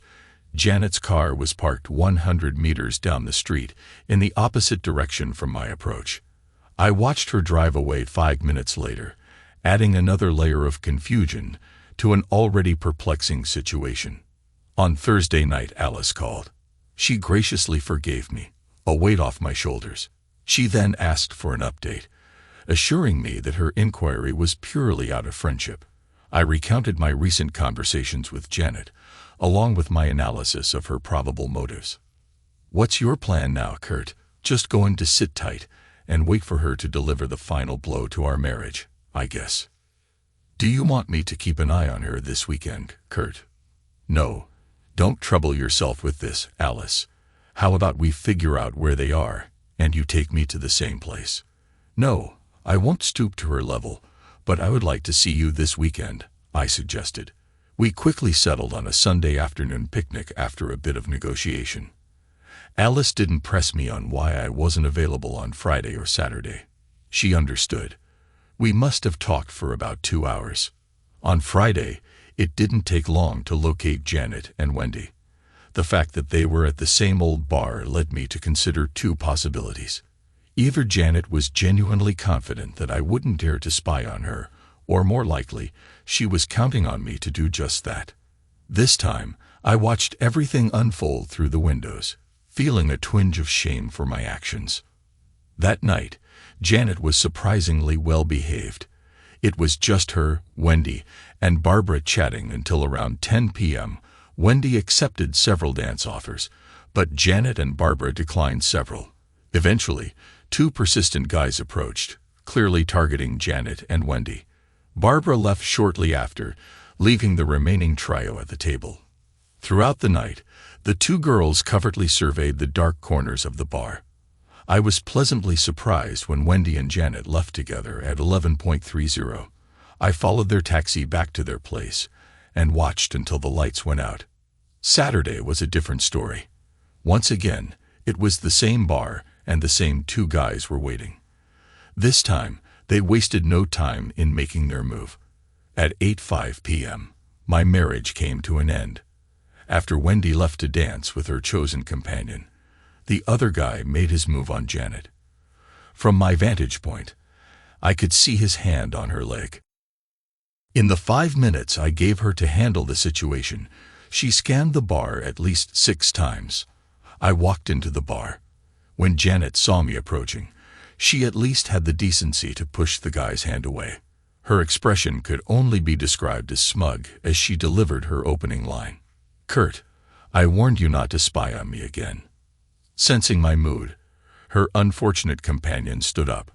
Janet's car was parked 100 meters down the street in the opposite direction from my approach. I watched her drive away 5 minutes later, adding another layer of confusion to an already perplexing situation. On Thursday night, Alice called. She graciously forgave me, a weight off my shoulders. She then asked for an update, assuring me that her inquiry was purely out of friendship. I recounted my recent conversations with Janet, along with my analysis of her probable motives. "What's your plan now, Kurt? Just going to sit tight and wait for her to deliver the final blow to our marriage, I guess. Do you want me to keep an eye on her this weekend, Kurt?" "No, don't trouble yourself with this, Alice. How about we figure out where they are, and you take me to the same place?" "No, I won't stoop to her level, but I would like to see you this weekend," I suggested. We quickly settled on a Sunday afternoon picnic after a bit of negotiation. Alice didn't press me on why I wasn't available on Friday or Saturday. She understood. We must have talked for about 2 hours. On Friday, it didn't take long to locate Janet and Wendy. The fact that they were at the same old bar led me to consider 2 possibilities. Either Janet was genuinely confident that I wouldn't dare to spy on her, or more likely, she was counting on me to do just that. This time, I watched everything unfold through the windows, feeling a twinge of shame for my actions. That night, Janet was surprisingly well behaved. It was just her, Wendy, and Barbara chatting until around 10 p.m. Wendy accepted several dance offers, but Janet and Barbara declined several. Eventually, 2 persistent guys approached, clearly targeting Janet and Wendy. Barbara left shortly after, leaving the remaining trio at the table. Throughout the night, the 2 girls covertly surveyed the dark corners of the bar. I was pleasantly surprised when Wendy and Janet left together at 11:30. I followed their taxi back to their place and watched until the lights went out. Saturday was a different story. Once again, it was the same bar and the same 2 guys were waiting. This time, they wasted no time in making their move. At 8:05 p.m., my marriage came to an end. After Wendy left to dance with her chosen companion, the other guy made his move on Janet. From my vantage point, I could see his hand on her leg. In the 5 minutes I gave her to handle the situation, she scanned the bar at least 6 times. I walked into the bar. When Janet saw me approaching, she at least had the decency to push the guy's hand away. Her expression could only be described as smug as she delivered her opening line. "Kurt, I warned you not to spy on me again." Sensing my mood, her unfortunate companion stood up,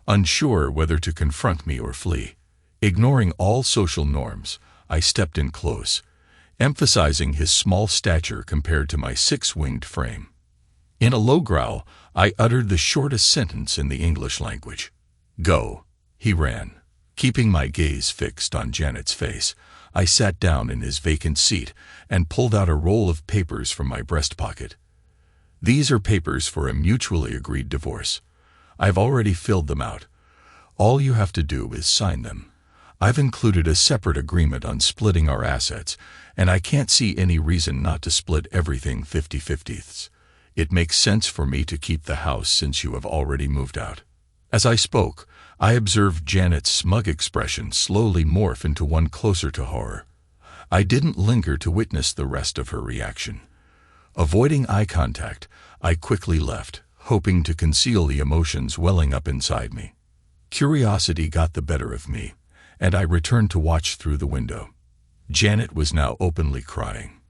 unsure whether to confront me or flee. Ignoring all social norms, I stepped in close, emphasizing his small stature compared to my 6-winged frame. In a low growl, I uttered the shortest sentence in the English language. "Go." He ran. Keeping my gaze fixed on Janet's face, I sat down in his vacant seat and pulled out a roll of papers from my breast pocket. "These are papers for a mutually agreed divorce. I've already filled them out. All you have to do is sign them. I've included a separate agreement on splitting our assets, and I can't see any reason not to split everything 50-50. It makes sense for me to keep the house since you have already moved out." As I spoke, I observed Janet's smug expression slowly morph into one closer to horror. I didn't linger to witness the rest of her reaction. Avoiding eye contact, I quickly left, hoping to conceal the emotions welling up inside me. Curiosity got the better of me, and I returned to watch through the window. Janet was now openly crying.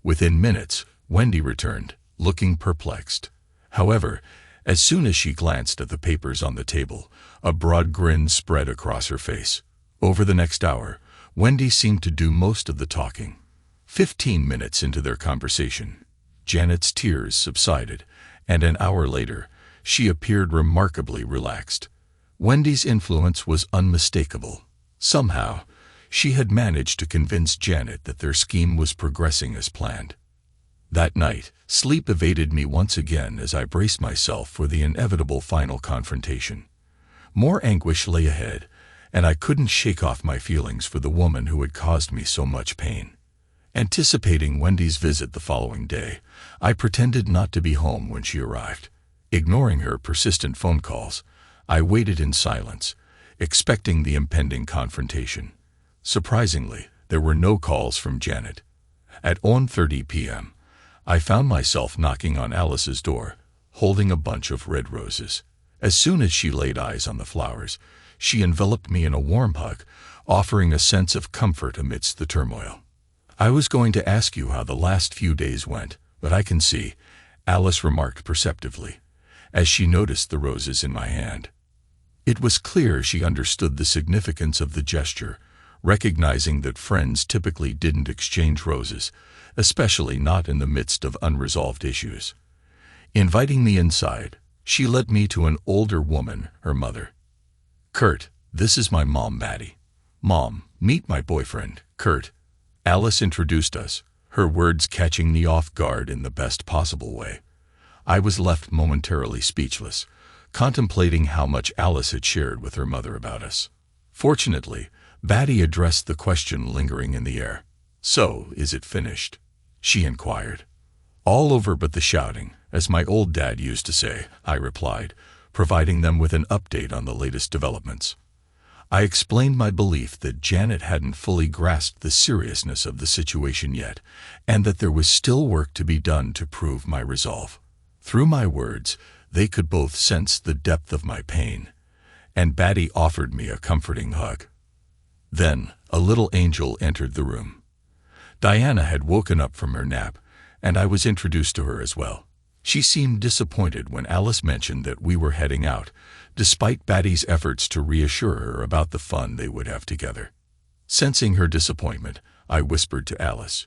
Within minutes, Wendy returned, looking perplexed. However, as soon as she glanced at the papers on the table, a broad grin spread across her face. Over the next hour, Wendy seemed to do most of the talking. 15 minutes into their conversation, Janet's tears subsided, and an hour later, she appeared remarkably relaxed. Wendy's influence was unmistakable. Somehow, she had managed to convince Janet that their scheme was progressing as planned. That night, sleep evaded me once again as I braced myself for the inevitable final confrontation. More anguish lay ahead, and I couldn't shake off my feelings for the woman who had caused me so much pain. Anticipating Wendy's visit the following day, I pretended not to be home when she arrived. Ignoring her persistent phone calls, I waited in silence, expecting the impending confrontation. Surprisingly, there were no calls from Janet. At 1:30 p.m., I found myself knocking on Alice's door, holding a bunch of red roses. As soon as she laid eyes on the flowers, she enveloped me in a warm hug, offering a sense of comfort amidst the turmoil. "I was going to ask you how the last few days went, but I can see," Alice remarked perceptively, as she noticed the roses in my hand. It was clear she understood the significance of the gesture, recognizing that friends typically didn't exchange roses, especially not in the midst of unresolved issues. Inviting me inside, she led me to an older woman, her mother. "Kurt, this is my mom, Maddie. Mom, meet my boyfriend, Kurt." Alice introduced us, her words catching me off guard in the best possible way. I was left momentarily speechless, contemplating how much Alice had shared with her mother about us. Fortunately, Batty addressed the question lingering in the air. "So, is it finished?" she inquired. "All over but the shouting, as my old dad used to say," I replied, providing them with an update on the latest developments. I explained my belief that Janet hadn't fully grasped the seriousness of the situation yet, and that there was still work to be done to prove my resolve. Through my words, they could both sense the depth of my pain, and Batty offered me a comforting hug. Then, a little angel entered the room. Diana had woken up from her nap, and I was introduced to her as well. She seemed disappointed when Alice mentioned that we were heading out, despite Batty's efforts to reassure her about the fun they would have together. Sensing her disappointment, I whispered to Alice,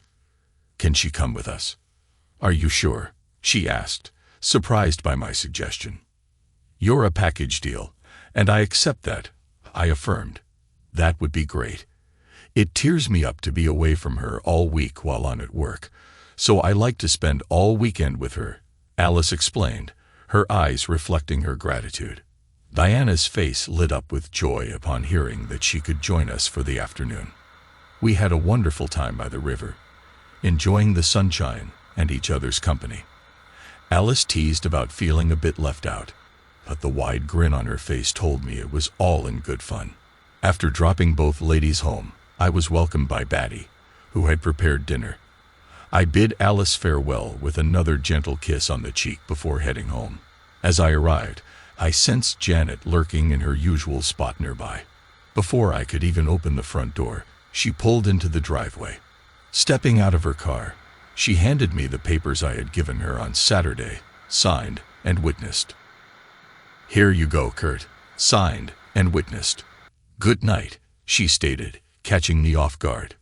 "Can she come with us?" "Are you sure?" she asked, surprised by my suggestion. "You're a package deal, and I accept that," I affirmed. "That would be great. It tears me up to be away from her all week while I'm at work, so I like to spend all weekend with her," Alice explained, her eyes reflecting her gratitude. Diana's face lit up with joy upon hearing that she could join us for the afternoon. We had a wonderful time by the river, enjoying the sunshine and each other's company. Alice teased about feeling a bit left out, but the wide grin on her face told me it was all in good fun. After dropping both ladies home, I was welcomed by Batty, who had prepared dinner. I bid Alice farewell with another gentle kiss on the cheek before heading home. As I arrived, I sensed Janet lurking in her usual spot nearby. Before I could even open the front door, she pulled into the driveway. Stepping out of her car, she handed me the papers I had given her on Saturday, signed and witnessed. "Here you go, Kurt, signed and witnessed." "Good night," she stated, catching me off guard.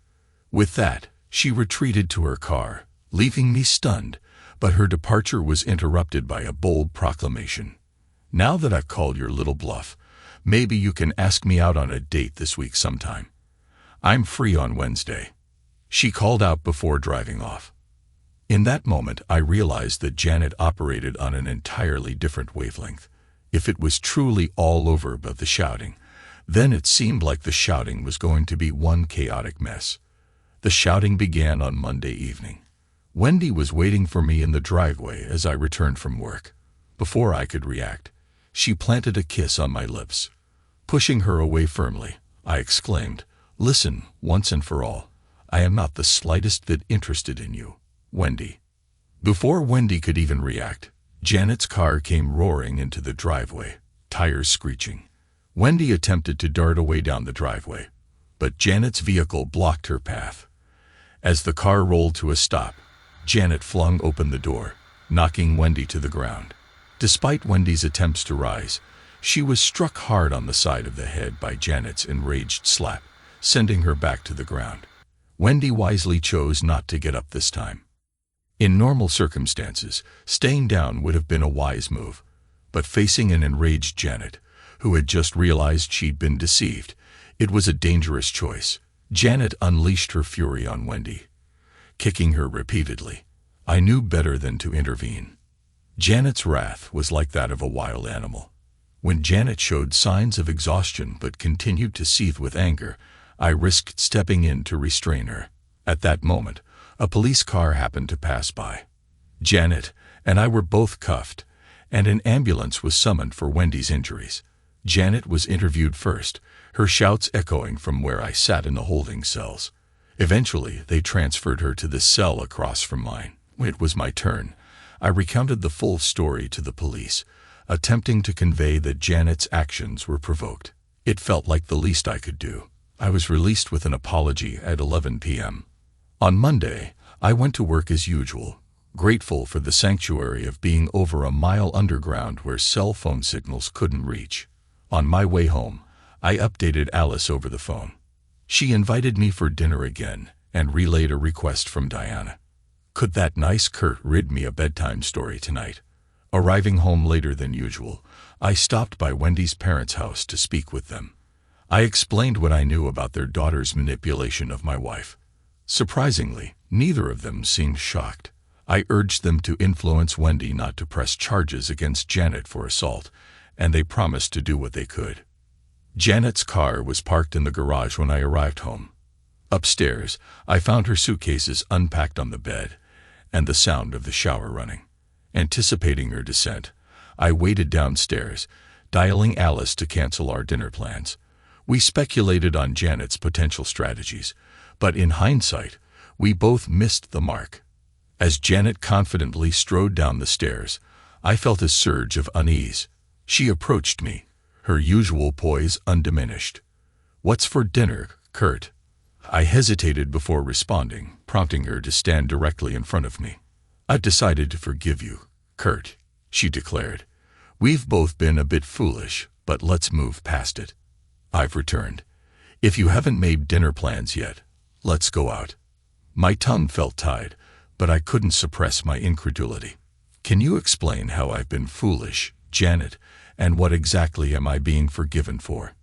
With that, she retreated to her car, leaving me stunned, but her departure was interrupted by a bold proclamation. "Now that I've called your little bluff, maybe you can ask me out on a date this week sometime. I'm free on Wednesday," she called out before driving off. In that moment, I realized that Janet operated on an entirely different wavelength. If it was truly all over but the shouting, then it seemed like the shouting was going to be one chaotic mess. The shouting began on Monday evening. Wendy was waiting for me in the driveway as I returned from work. Before I could react, she planted a kiss on my lips. Pushing her away firmly, I exclaimed, "Listen, once and for all, I am not the slightest bit interested in you, Wendy." Before Wendy could even react, Janet's car came roaring into the driveway, tires screeching. Wendy attempted to dart away down the driveway, but Janet's vehicle blocked her path. As the car rolled to a stop, Janet flung open the door, knocking Wendy to the ground. Despite Wendy's attempts to rise, she was struck hard on the side of the head by Janet's enraged slap, sending her back to the ground. Wendy wisely chose not to get up this time. In normal circumstances, staying down would have been a wise move, but facing an enraged Janet, who had just realized she'd been deceived, it was a dangerous choice. Janet unleashed her fury on Wendy, kicking her repeatedly. I knew better than to intervene. Janet's wrath was like that of a wild animal. When Janet showed signs of exhaustion but continued to seethe with anger, I risked stepping in to restrain her. At that moment, a police car happened to pass by. Janet and I were both cuffed, and an ambulance was summoned for Wendy's injuries. Janet was interviewed first, her shouts echoing from where I sat in the holding cells. Eventually, they transferred her to the cell across from mine. When it was my turn, I recounted the full story to the police, attempting to convey that Janet's actions were provoked. It felt like the least I could do. I was released with an apology at 11 p.m. On Monday, I went to work as usual, grateful for the sanctuary of being over a mile underground where cell phone signals couldn't reach. On my way home, I updated Alice over the phone. She invited me for dinner again and relayed a request from Diana. Could that nice Kurt read me a bedtime story tonight? Arriving home later than usual, I stopped by Wendy's parents' house to speak with them. I explained what I knew about their daughter's manipulation of my wife. Surprisingly, neither of them seemed shocked. I urged them to influence Wendy not to press charges against Janet for assault, and they promised to do what they could. Janet's car was parked in the garage when I arrived home. Upstairs, I found her suitcases unpacked on the bed, and the sound of the shower running. Anticipating her descent, I waited downstairs, dialing Alice to cancel our dinner plans. We speculated on Janet's potential strategies, but in hindsight, we both missed the mark. As Janet confidently strode down the stairs, I felt a surge of unease. She approached me, her usual poise undiminished. "What's for dinner, Kurt?" I hesitated before responding, prompting her to stand directly in front of me. "I've decided to forgive you, Kurt," she declared. "We've both been a bit foolish, but let's move past it." I've returned. "If you haven't made dinner plans yet, let's go out." My tongue felt tied, but I couldn't suppress my incredulity. "Can you explain how I've been foolish, Janet, and what exactly am I being forgiven for?"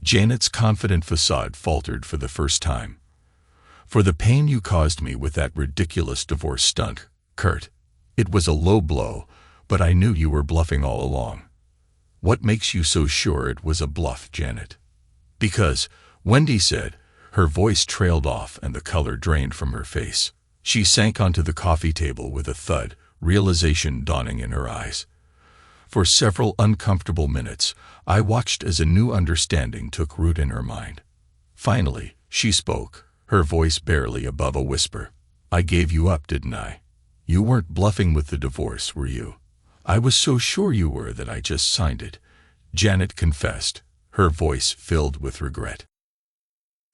Janet's confident facade faltered for the first time. "For the pain you caused me with that ridiculous divorce stunt, Kurt. It was a low blow, but I knew you were bluffing all along." "What makes you so sure it was a bluff, Janet?" "Because," Wendy said. Her voice trailed off and the color drained from her face. She sank onto the coffee table with a thud, realization dawning in her eyes. For several uncomfortable minutes, I watched as a new understanding took root in her mind. Finally, she spoke, her voice barely above a whisper. "I gave you up, didn't I? You weren't bluffing with the divorce, were you?" "I was so sure you were that I just signed it," Janet confessed, her voice filled with regret.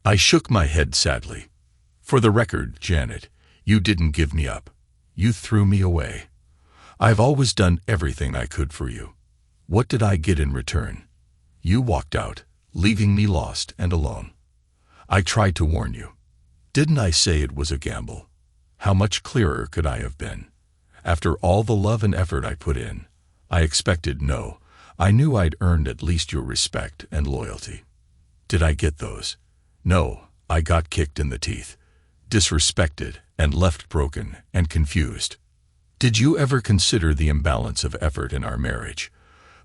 I shook my head sadly. "For the record, Janet, you didn't give me up. You threw me away. I've always done everything I could for you. What did I get in return? You walked out, leaving me lost and alone. I tried to warn you. Didn't I say it was a gamble? How much clearer could I have been? After all the love and effort I put in, I expected no. I knew I'd earned at least your respect and loyalty. Did I get those? No, I got kicked in the teeth, disrespected, and left broken and confused. Did you ever consider the imbalance of effort in our marriage?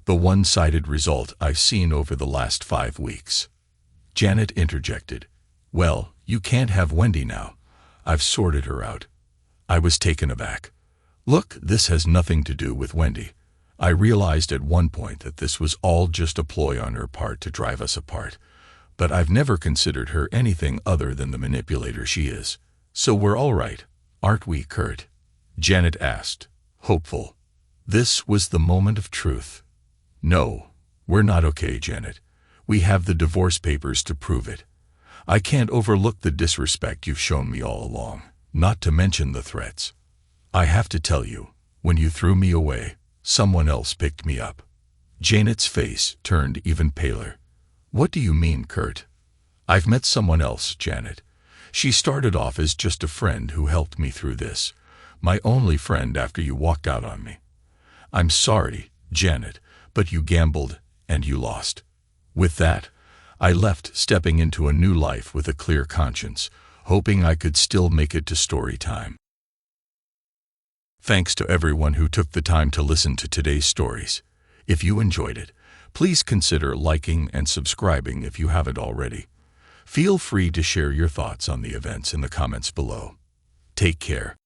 The one-sided result I've seen over the last 5 weeks." Janet interjected. "Well, you can't have Wendy now. I've sorted her out." I was taken aback. "Look, this has nothing to do with Wendy. I realized at one point that this was all just a ploy on her part to drive us apart, but I've never considered her anything other than the manipulator she is. So we're all right, aren't we, Kurt?" Janet asked, hopeful. This was the moment of truth. "No, we're not okay, Janet. We have the divorce papers to prove it. I can't overlook the disrespect you've shown me all along, not to mention the threats. I have to tell you, when you threw me away, someone else picked me up." Janet's face turned even paler. "What do you mean, Kurt?" "I've met someone else, Janet. She started off as just a friend who helped me through this. My only friend after you walked out on me. I'm sorry, Janet, but you gambled and you lost." With that, I left, stepping into a new life with a clear conscience, hoping I could still make it to story time. Thanks to everyone who took the time to listen to today's stories. If you enjoyed it, please consider liking and subscribing if you haven't already. Feel free to share your thoughts on the events in the comments below. Take care.